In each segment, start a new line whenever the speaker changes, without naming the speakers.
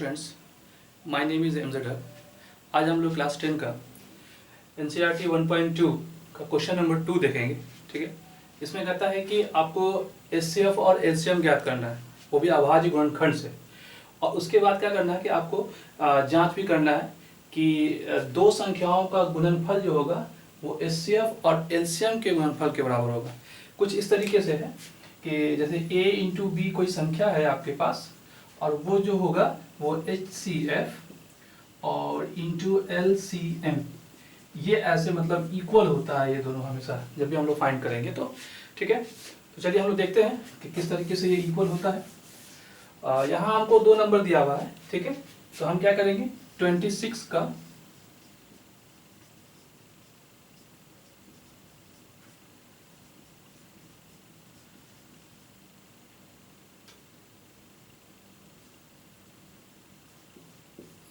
Students, my name is Mz हक। आज हम लोग क्लास 10 का एनसीईआरटी 1.2 का क्वेश्चन नंबर 2 देखेंगे। ठीक है, इसमें कहता है कि आपको एचसीएफ और एलसीएम ज्ञात करना है, वो भी अभाज्य गुणनखंड से। और उसके बाद क्या करना है कि आपको जांच भी करना है कि दो संख्याओं का गुणनफल जो होगा वो एचसीएफ और एलसीएम के गुणनफल के बराबर होगा। कुछ इस तरीके से है कि जैसे a इंटू बी कोई संख्या है आपके पास, और वो जो होगा वो HCF और इंटू LCM, ये ऐसे मतलब इक्वल होता है ये दोनों हमेशा जब भी हम लोग फाइंड करेंगे तो। ठीक है, तो चलिए हम लोग देखते हैं कि किस तरीके से ये इक्वल होता है। यहाँ हमको दो नंबर दिया हुआ है। ठीक है, तो हम क्या करेंगे 26 का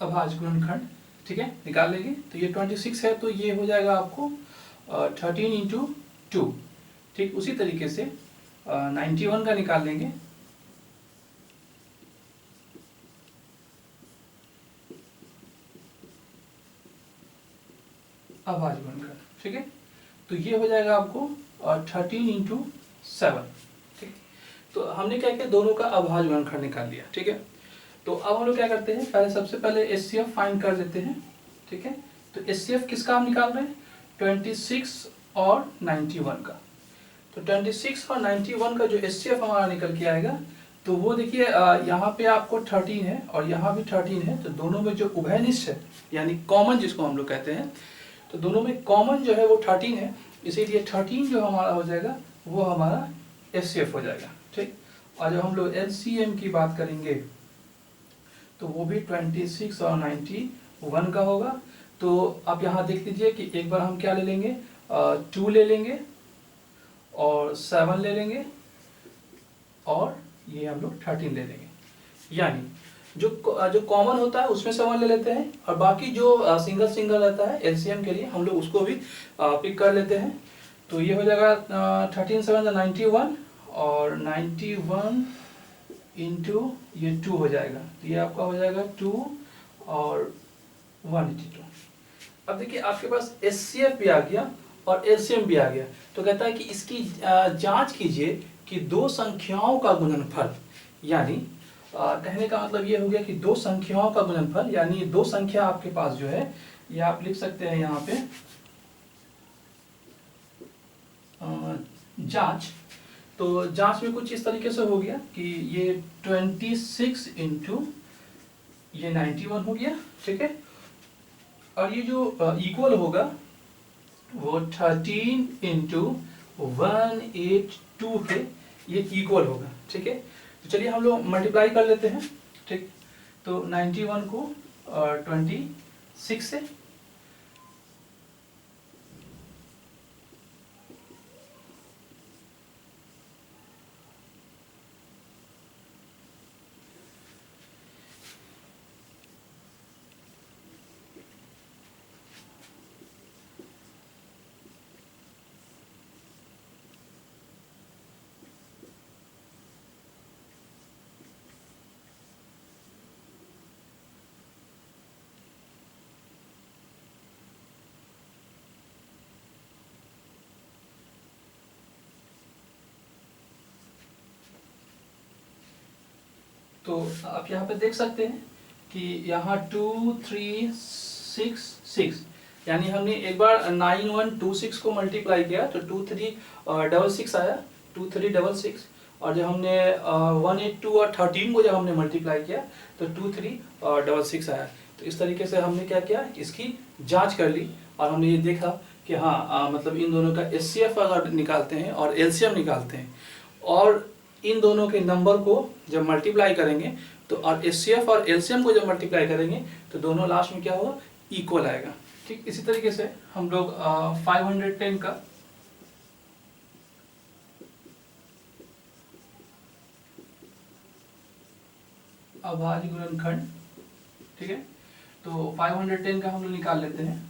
अभाज्य गुणनखंड, ठीक है, निकाल लेंगे। तो ये 26 है तो ये हो जाएगा आपको 13 इंटू 2। ठीक, उसी तरीके से 91 का निकाल लेंगे। अभाज्य गुणनखंड, ठीक है, तो ये हो जाएगा आपको 13 इंटू 7। ठीक, तो हमने क्या किया, दोनों का अभाज्य गुणनखंड निकाल लिया। ठीक है, तो अब हम लोग क्या करते हैं, पहले सबसे पहले एचसीएफ फाइंड कर लेते हैं। ठीक है, तो एचसीएफ किसका हम निकाल रहे हैं, 26 और 91 का। तो 26 और 91 का जो एचसीएफ हमारा निकल के आएगा, तो वो देखिए यहाँ पे आपको 13 है और यहाँ भी 13 है, तो दोनों में जो उभयनिष्ठ है यानी कॉमन जिसको हम लोग कहते हैं, तो दोनों में कॉमन जो है वो 13 है, इसीलिए 13 जो हमारा हो जाएगा वो हमारा एचसीएफ हो जाएगा। ठीक, और जब हम लोग एलसीएम की बात करेंगे तो वो भी 26 और 91 का होगा। तो आप यहाँ देख लीजिए कि एक बार हम क्या ले लेंगे, 2 ले लेंगे और 7 ले लेंगे और ये हम लोग 13 ले लेंगे। यानी जो कॉमन होता है उसमें से 1 ले लेते हैं और बाकी जो सिंगल सिंगल रहता है एलसीएम के लिए हम लोग उसको भी पिक कर लेते हैं। तो ये हो जाएगा 13 7 91 और 91 इंटू ये 2 हो जाएगा, तो ये आपका हो जाएगा 2 और 182। अब देखिए आपके पास एचसीएफ भी आ गया और एलसीएम भी आ गया, तो कहता है कि इसकी जांच कीजिए कि दो संख्याओं का गुणनफल, यानी कहने का मतलब ये हो गया कि दो संख्याओं का गुणनफल, यानी दो संख्या आपके पास जो है ये आप लिख सकते हैं यहाँ पे जांच। तो जांच में कुछ इस तरीके से हो गया कि ये 26 इंटू ये 91 हो गया। ठीक है, और ये जो इक्वल होगा वो 13 इंटू 182 के ये इक्वल होगा। ठीक है, तो चलिए हम लोग मल्टीप्लाई कर लेते हैं। ठीक, तो 91 को 26 से, तो आप यहाँ पे देख सकते हैं कि यहाँ 2 3 6 6, यानी हमने एक बार 9126 को मल्टीप्लाई किया तो 2366 आया, 2366। और जब हमने 182 और 13 को जब हमने मल्टीप्लाई किया तो 2366 आया। तो इस तरीके से हमने क्या किया, इसकी जांच कर ली और हमने ये देखा कि हाँ मतलब इन दोनों का एचसीएफ अगर निकालते हैं और एलसीएम निकालते हैं और इन दोनों के नंबर को जब मल्टीप्लाई करेंगे तो, और एचसीएफ और एलसीएम को जब मल्टीप्लाई करेंगे तो दोनों लास्ट में क्या होगा, इक्वल आएगा। ठीक, इसी तरीके से हम लोग 510 का अभाज्य गुणनखंड, ठीक है, तो 510 का हम लोग निकाल लेते हैं।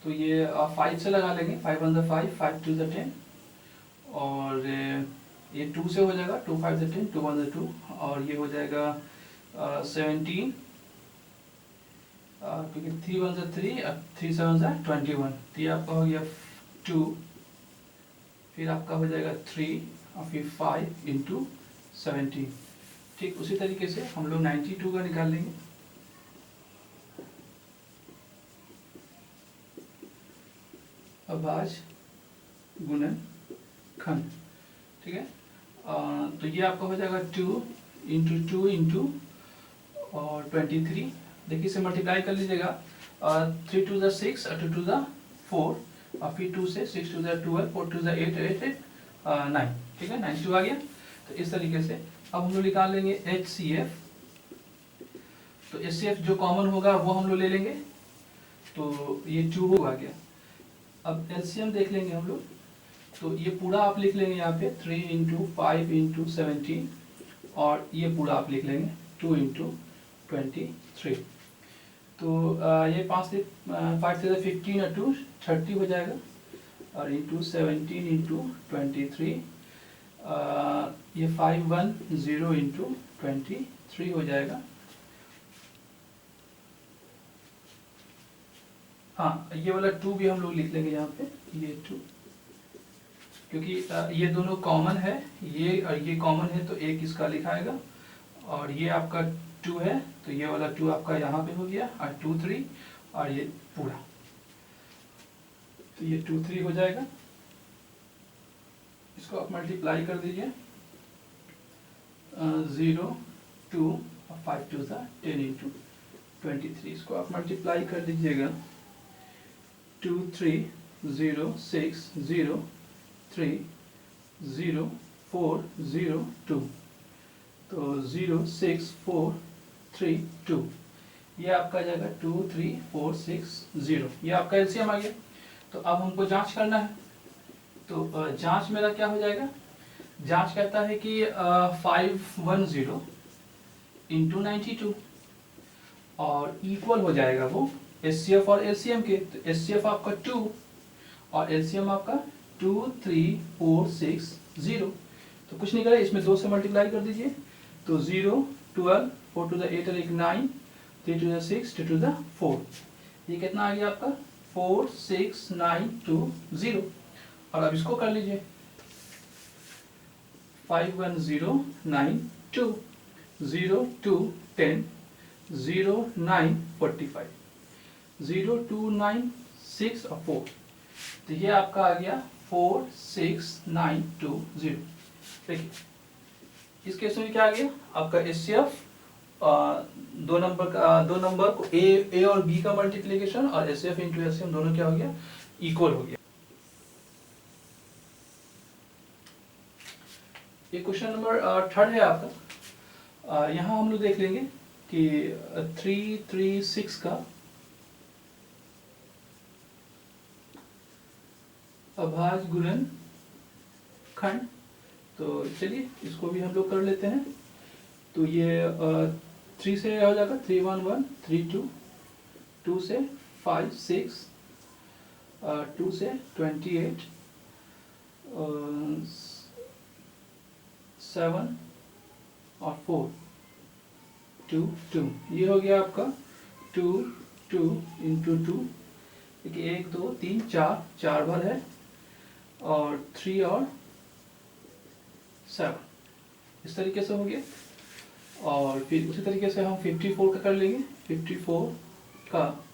तो ये 5 से लगा लेंगे, 5 1 5, 5 2 10, और ये 2 से हो जाएगा, 2 5 10, 2 1 2, और ये हो जाएगा 17 क्योंकि 3 वन सा 3 और 3 7 सा 21, तो ये आपका हो गया 2, फिर आपका हो जाएगा 3 और फिर 5 इंटू 17। ठीक उसी तरीके से हम लोग 92 का निकाल लेंगे। अभाज्य गुणन खंड, ठीक है। तो ये आपका हो जाएगा 2 इंटू और 23। देखिए इसे मल्टीप्लाई कर लीजिएगा, 3 टू ज़ा 6 और 2 टू ज़ा 4 और फिर 2 से 6 टू ज़ा 12, 4 टू ज़ा 8, 9, ठीक है, 92 आ गया। तो इस तरीके से अब हम लोग निकाल लेंगे HCF। तो HCF जो कॉमन होगा वो हम लोग ले लेंगे, तो ये 2 होगा गया। अब LCM देख लेंगे हम लोग, तो ये पूरा आप लिख लेंगे यहाँ पे 3 इंटू 5 इंटू 17 और ये पूरा आप लिख लेंगे 2 इंटू 23। तो ये 5 से 15 और 2 30 हो जाएगा और इंटू 17 इंटू 23, ये 510 इंटू 23 हो जाएगा। हाँ ये वाला 2 भी हम लोग लिख लेंगे यहाँ पे, ये 2, क्योंकि ये दोनों कॉमन है, ये और ये कॉमन है तो एक इसका लिखाएगा, और ये आपका 2 है तो ये वाला 2 आपका यहाँ पे हो गया और 2 3 और ये पूरा, तो ये 2 3 हो जाएगा। इसको आप मल्टीप्लाई कर दीजिए, 0 2 और 5 2 ज़ा 10 इंटू 23, इसको आप मल्टीप्लाई कर दीजिएगा, 2 3 0 6 0 3 0 4 0 2, तो 0 6 4 3 2, ये आपका जाएगा 2 3 4 6 0, ये आपका एलसीएम आ गया। तो अब हमको जांच करना है, तो जांच मेरा क्या हो जाएगा, जांच कहता है कि 510 इंटू 92 और इक्वल हो जाएगा वो एचसीएफ और एलसीएम के। तो एचसीएफ आपका 2 और एलसीएम आपका 2 3 4 6 0, तो कुछ नहीं करे, इसमें 2 से मल्टीप्लाई कर दीजिए, तो 0 12 4 टू द 8 और 1 9 3 टू द 6 2 टू द 4, ये कितना आ गया आपका 4 6 9 2 0। और अब इसको कर लीजिए, 51092 0 2 10 0 9 45 0 2 9 6 और 4, तो ये आपका आ गया 4 6 9 2 0। देखिए इस केस में क्या आ गया आपका एचसीएफ, दो नंबर को ए और बी का मल्टीप्लिकेशन और एचसीएफ इंटू एलसीएम दोनों क्या हो गया, इक्वल हो गया। ये क्वेश्चन नंबर 3 है आपका। यहाँ हम लोग देख लेंगे कि 336 का अभाज्य गुणन खंड, तो चलिए इसको भी हम लोग कर लेते हैं। तो ये 3 से हो जाएगा 3 1 1 3 2, 2 से 5 6, 2 से 28, 7 और 4 2 2, ये हो गया आपका 2 2 इंटू 2, देखिए 1 2 3 4 बार है और 3 और 7, इस तरीके से हो गया। और फिर उसी तरीके से हम 54 का कर लेंगे, 54 का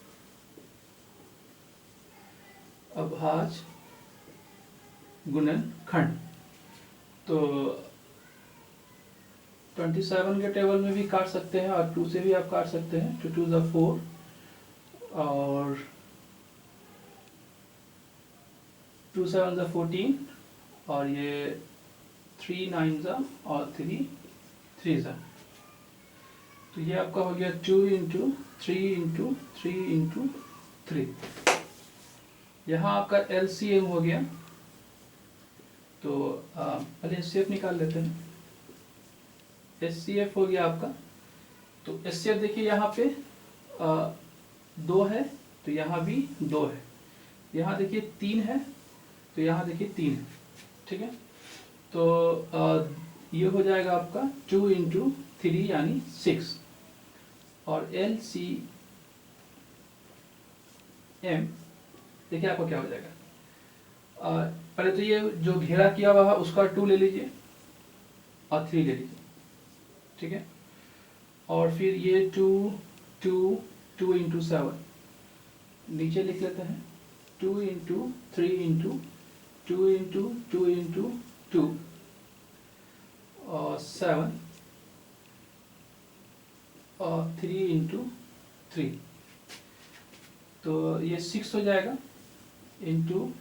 अभाज्य गुणन खंड, तो 27 के टेबल में भी काट सकते हैं और 2 से भी आप काट सकते हैं, 2 2 ज़ा 4 और 2 7 ज़ा 14 और ये 3 9 ज़ा और 3 3 ज़ा, तो ये आपका हो गया 2 इंटू 3 इंटू 3 इंटू 3। यहाँ आपका एलसीएम हो गया, तो पहले एचसीएफ निकाल लेते हैं। एचसीएफ हो गया आपका, तो एचसीएफ देखिए यहाँ पे 2 है तो यहाँ भी 2 है, यहाँ देखिए 3 है तो यहाँ देखिए 3 है, ठीक है। तो ये हो जाएगा आपका 2 इंटू 3 यानी 6 और m, देखिए आपको क्या हो जाएगा। पहले तो ये जो घेरा किया हुआ है उसका 2 ले लीजिए और 3 ले लीजिए, ठीक है। और फिर ये 2 2 2 इंटू 7 नीचे लिख लेते हैं, 2 इंटू 3 इंटू 2 इंटू 2 इंटू 2 और 7 और 3 इंटू 3, तो ये 6 हो जाएगा, into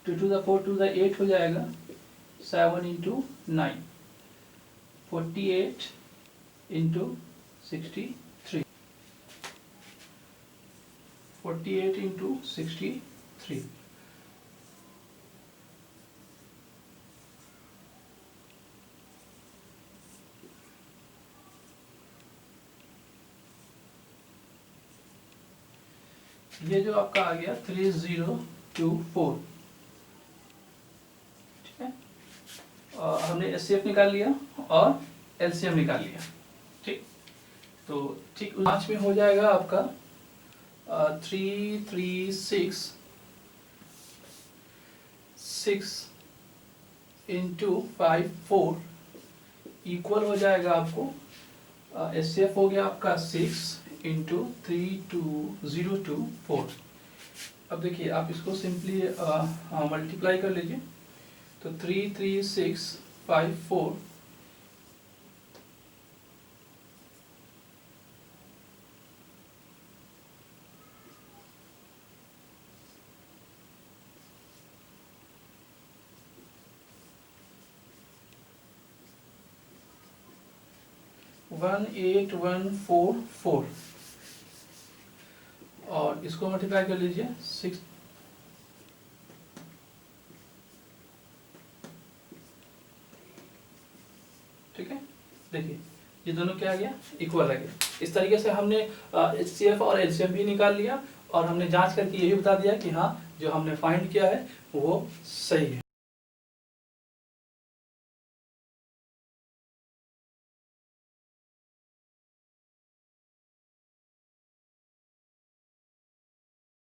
2 to the 4 to the 8 हो जाएगा, 7 इंटू 9, 48 इंटू 63, 48 इंटू 63। ये जो आपका आ गया 3024, ठीक है। और हमने एचसीएफ निकाल लिया और एलसीएम निकाल लिया, ठीक। तो ठीक 5 में हो जाएगा आपका 336 इंटू 5 4 इक्वल हो जाएगा आपको, एचसीएफ हो गया आपका 6 इंटू 32024। अब देखिए आप इसको सिंपली मल्टीप्लाई कर लीजिए, तो 33654 18144 और इसको मल्टीप्लाई कर लीजिए 6, ठीक है। देखिए ये दोनों क्या आ गया, इक्वल आ गया। इस तरीके से हमने एचसीएफ और एलसीएम भी निकाल लिया और हमने जांच करके ये भी बता दिया कि हाँ जो हमने फाइंड किया है वो सही है।